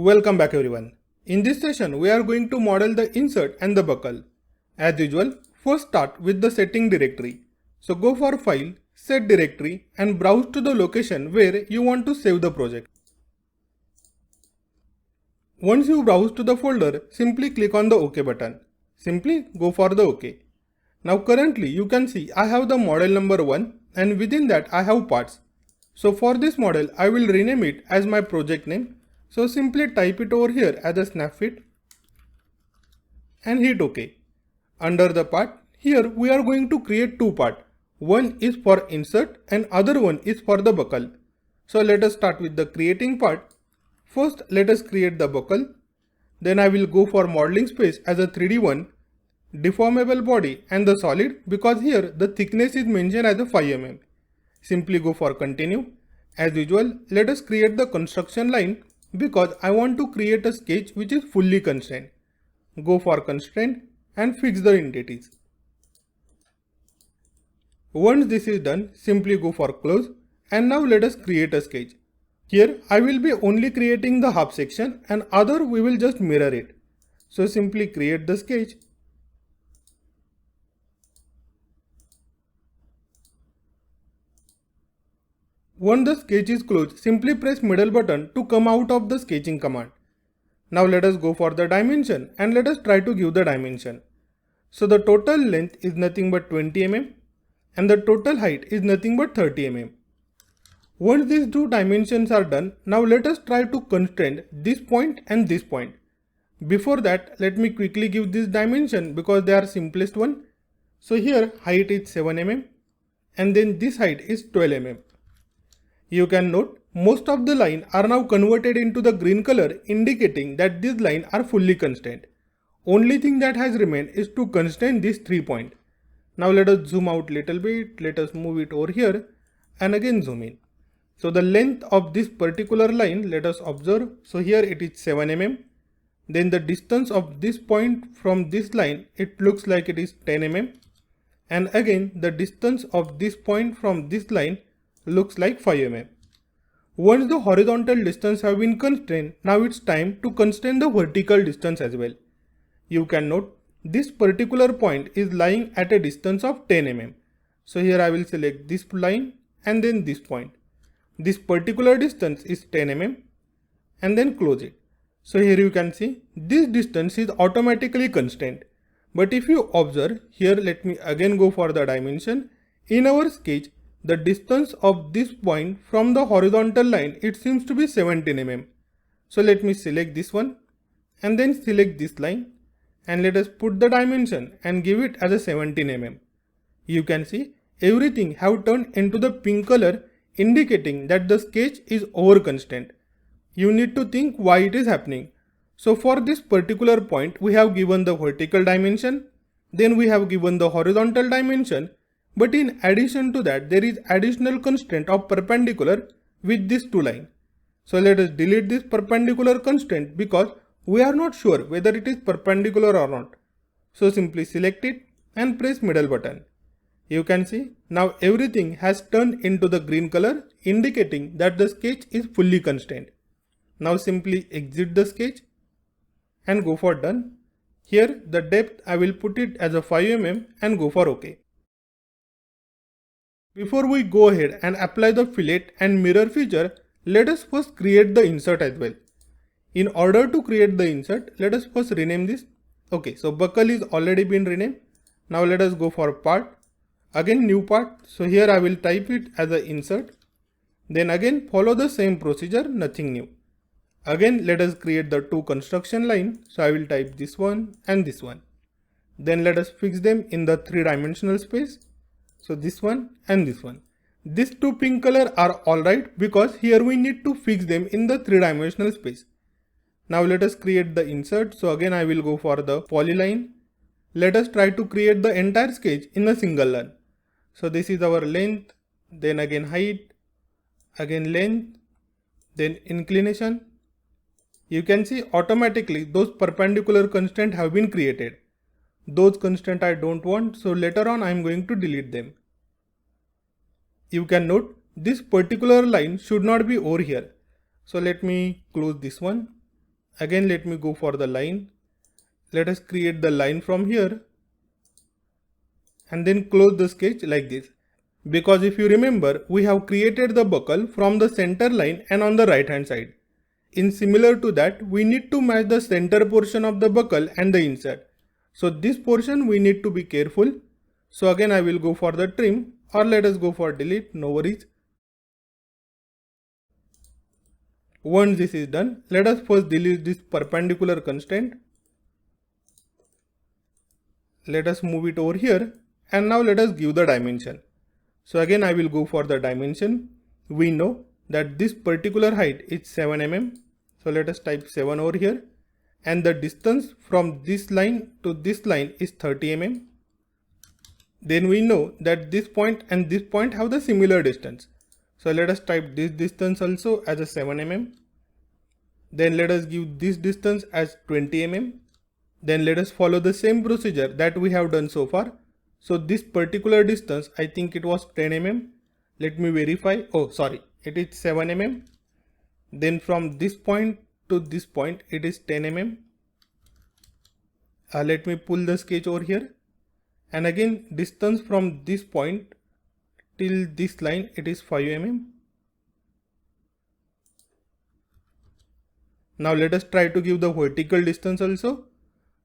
Welcome back everyone. In this session we are going to model the insert and the buckle. As usual, first start with the setting directory. So go for File, Set Directory and browse to the location where you want to save the project. Once you browse to the folder, simply click on the OK button. Simply go for the OK. Now currently you can see I have the model number 1 and within that I have parts. So for this model I will rename it as my project name. So simply type it over here as a snapfit and hit OK. Under the part, here we are going to create two parts. One is for insert and other one is for the buckle. So let us start with the creating part. First let us create the buckle. Then I will go for modeling space as a 3D one, deformable body and the solid because here the thickness is mentioned as a 5 mm. Simply go for continue. As usual, let us create the construction line because I want to create a sketch which is fully constrained. Go for constraint and fix the entities. Once this is done, simply go for close and now let us create a sketch. Here I will be only creating the half section and other we will just mirror it. So simply create the sketch. Once the sketch is closed, simply press middle button to come out of the sketching command. Now let us go for the dimension and let us try to give the dimension. So the total length is nothing but 20 mm and the total height is nothing but 30 mm. Once these two dimensions are done, now let us try to constrain this point and this point. Before that, let me quickly give this dimension because they are simplest one. So here height is 7 mm and then this height is 12 mm. You can note most of the line are now converted into the green color indicating that these lines are fully constrained. Only thing that has remained is to constrain these 3 points. Now let us zoom out little bit, let us move it over here and again zoom in. So the length of this particular line, let us observe. So here it is 7 mm. Then the distance of this point from this line, it looks like it is 10 mm. And again the distance of this point from this line looks like 5 mm. Once the horizontal distance have been constrained, now it's time to constrain the vertical distance as well. You can note this particular point is lying at a distance of 10 mm. So here I will select this line and then this point. This particular distance is 10 mm and then close it. So here you can see this distance is automatically constrained. But if you observe here, let me again go for the dimension. In our sketch, the distance of this point from the horizontal line, it seems to be 17 mm. So let me select this one and then select this line and let us put the dimension and give it as a 17 mm. You can see everything have turned into the pink color indicating that the sketch is over constrained. You need to think why it is happening. So for this particular point we have given the vertical dimension, then we have given the horizontal dimension. But in addition to that, there is additional constraint of perpendicular with these two lines. So let us delete this perpendicular constraint because we are not sure whether it is perpendicular or not. So simply select it and press middle button. You can see now everything has turned into the green color indicating that the sketch is fully constrained. Now simply exit the sketch and go for done. Here the depth I will put it as a 5 mm and go for OK. Before we go ahead and apply the fillet and mirror feature, let us first create the insert as well. In order to create the insert, let us first rename this. Okay, so buckle is already been renamed. Now let us go for part. Again new part. So here I will type it as an insert. Then again follow the same procedure, nothing new. Again let us create the two construction line. So I will type this one and this one. Then let us fix them in the 3-dimensional space. So this one and this one. These two pink color are alright because here we need to fix them in the 3-dimensional space. Now let us create the insert. So again I will go for the polyline. Let us try to create the entire sketch in a single line. So this is our length, then again height, again length, then inclination. You can see automatically those perpendicular constraints have been created. Those constraints I don't want, so later on I am going to delete them. You can note this particular line should not be over here. So let me close this one Again, let me go for the line. Let us create the line from here and then close the sketch like this. Because if you remember, we have created the buckle from the center line and on the right hand side. In similar to that, we need to match the center portion of the buckle and the insert. So this portion we need to be careful. So again I will go for the trim, or let us go for delete, no worries. Once this is done, let us first delete this perpendicular constraint. Let us move it over here, and now let us give the dimension. So again I will go for the dimension. We know that this particular height is 7 mm. So let us type 7 over here, and the distance from this line to this line is 30 mm. Then we know that this point and this point have the similar distance. So let us type this distance also as a 7 mm. Then let us give this distance as 20 mm. Then let us follow the same procedure that we have done so far. So this particular distance, I think it was 10 mm. Let me verify. Oh, sorry, it is 7 mm. Then from this point to this point, it is 10 mm. Let me pull the sketch over here. And again, distance from this point till this line, it is 5 mm. Now let us try to give the vertical distance also.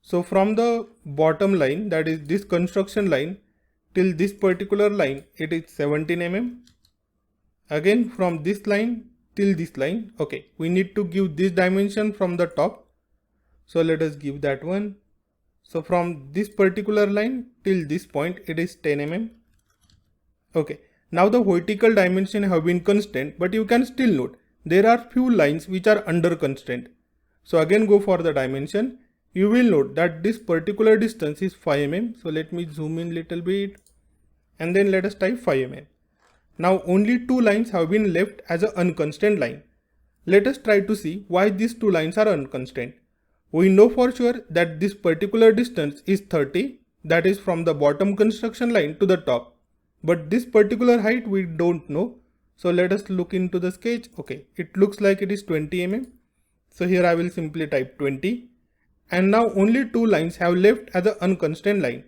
So from the bottom line, that is this construction line, till this particular line, it is 17 mm. Again from this line till this line, okay, we need to give this dimension from the top. So let us give that one. So from this particular line till this point, it is 10 mm. Okay, now the vertical dimension have been constrained, but you can still note there are few lines which are under constraint. So again go for the dimension. You will note that this particular distance is 5 mm. So let me zoom in little bit, and then let us type 5 mm. Now only two lines have been left as an unconstrained line. Let us try to see why these two lines are unconstrained. We know for sure that this particular distance is 30, that is from the bottom construction line to the top. But this particular height we don't know. So let us look into the sketch. Okay, it looks like it is 20 mm. So here I will simply type 20. And now only two lines have left as an unconstrained line.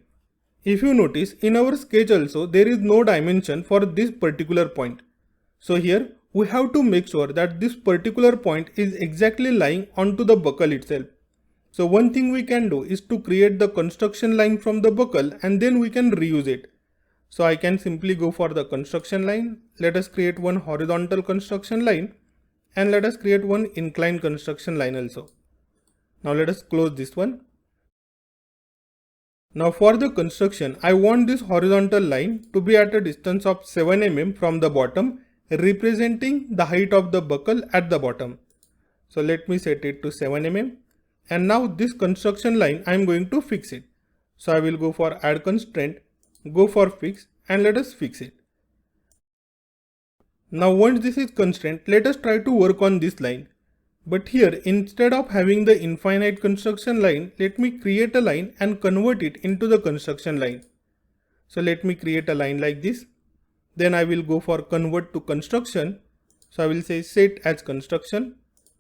If you notice, in our sketch also there is no dimension for this particular point. So here we have to make sure that this particular point is exactly lying onto the buckle itself. So one thing we can do is to create the construction line from the buckle, and then we can reuse it. So I can simply go for the construction line. Let us create one horizontal construction line, and let us create one inclined construction line also. Now let us close this one. Now for the construction, I want this horizontal line to be at a distance of 7 mm from the bottom, representing the height of the buckle at the bottom. So let me set it to 7 mm. And now this construction line, I am going to fix it. So I will go for add constraint, go for fix, and let us fix it. Now once this is constraint, let us try to work on this line. But here, instead of having the infinite construction line, let me create a line and convert it into the construction line. So let me create a line like this. Then I will go for convert to construction. So I will say set as construction.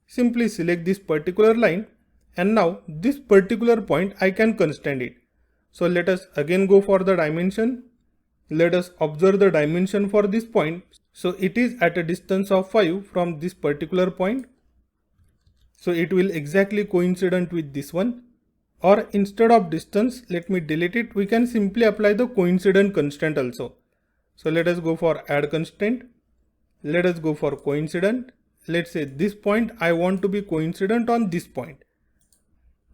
Simply select this particular line. And now this particular point I can constrain it. So let us again go for the dimension. Let us observe the dimension for this point. So it is at a distance of 5 from this particular point. So it will exactly coincident with this one. Or instead of distance, let me delete it. We can simply apply the coincident constraint also. So let us go for add constraint. Let us go for coincident. Let's say this point I want to be coincident on this point.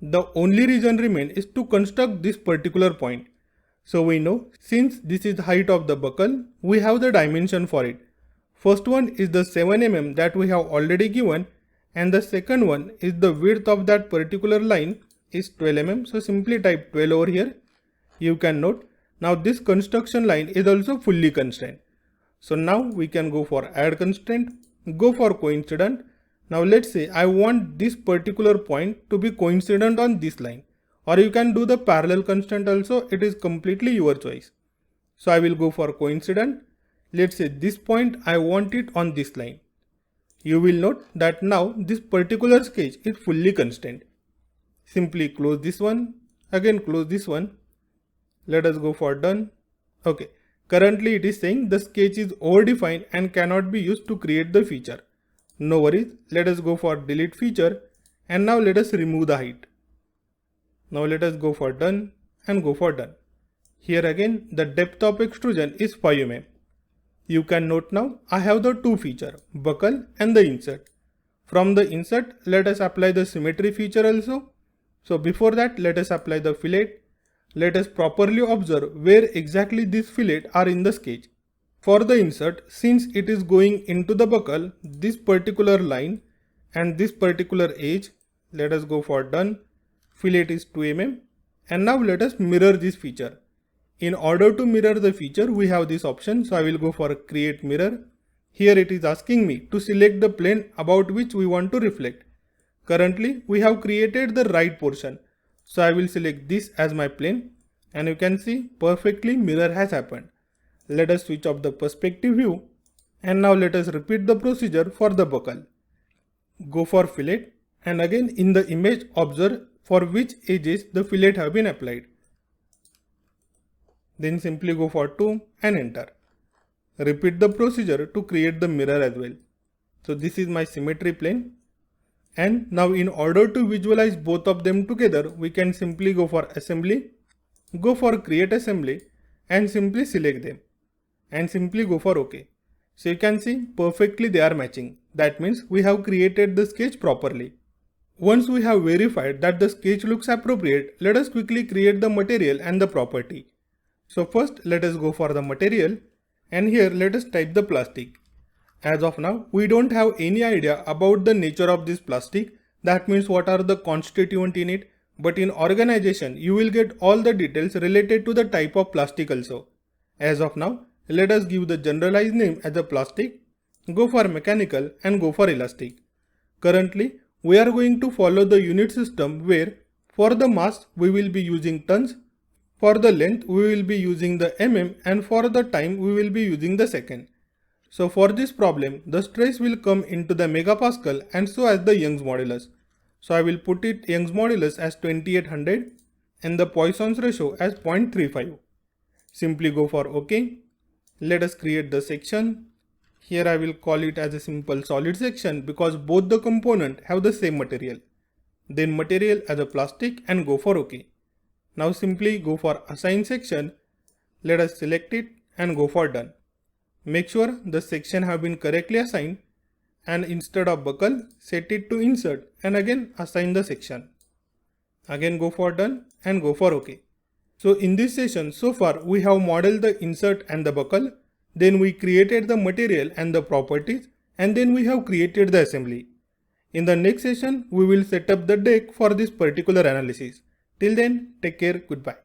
The only reason remains is to construct this particular point. So we know since this is the height of the buckle, we have the dimension for it. First one is the 7 mm that we have already given, and the second one is the width of that particular line is 12 mm. So simply type 12 over here. You can note now this construction line is also fully constrained. So now we can go for add constraint, go for coincident. Now let's say I want this particular point to be coincident on this line, or you can do the parallel constraint also. It is completely your choice. So I will go for coincident. Let's say this point I want it on this line. You will note that now this particular sketch is fully constrained. Simply close this one, again close this one. Let us go for done. Okay, currently it is saying the sketch is overdefined and cannot be used to create the feature. No worries, let us go for delete feature and now let us remove the height. Now let us go for done and go for done. Here again the depth of extrusion is 5 mm. You can note now I have the two feature, buckle and the insert. From the insert let us apply the symmetry feature also. So before that let us apply the fillet. Let us properly observe where exactly these fillets are in the sketch. For the insert, since it is going into the buckle, this particular line and this particular edge, let us go for done. Fillet is 2 mm and now let us mirror this feature. In order to mirror the feature, we have this option, so I will go for create mirror. Here it is asking me to select the plane about which we want to reflect. Currently we have created the right portion. So I will select this as my plane and you can see perfectly mirror has happened. Let us switch off the perspective view and now let us repeat the procedure for the buckle. Go for fillet and again in the image observe for which edges the fillet have been applied. Then simply go for 2 and enter. Repeat the procedure to create the mirror as well. So this is my symmetry plane. And now in order to visualize both of them together, we can simply go for assembly, go for create assembly and simply select them and simply go for OK. So you can see perfectly they are matching. That means we have created the sketch properly. Once we have verified that the sketch looks appropriate, let us quickly create the material and the property. So first let us go for the material and here let us type the plastic. As of now, we don't have any idea about the nature of this plastic. That means what are the constituent in it. But in organization, you will get all the details related to the type of plastic also. As of now, let us give the generalized name as a plastic. Go for mechanical and go for elastic. Currently, we are going to follow the unit system where for the mass we will be using tons, for the length we will be using the mm and for the time we will be using the second. So for this problem, the stress will come into the megapascal and so as the Young's modulus. So I will put it Young's modulus as 2800 and the Poisson's ratio as 0.35. Simply go for OK. Let us create the section. Here I will call it as a simple solid section because both the components have the same material. Then material as a plastic and go for OK. Now simply go for assign section. Let us select it and go for done. Make sure the section have been correctly assigned and instead of buckle, set it to insert and again assign the section. Again go for done and go for OK. So in this session so far we have modeled the insert and the buckle, then we created the material and the properties and then we have created the assembly. In the next session we will set up the deck for this particular analysis. Till then, take care, goodbye.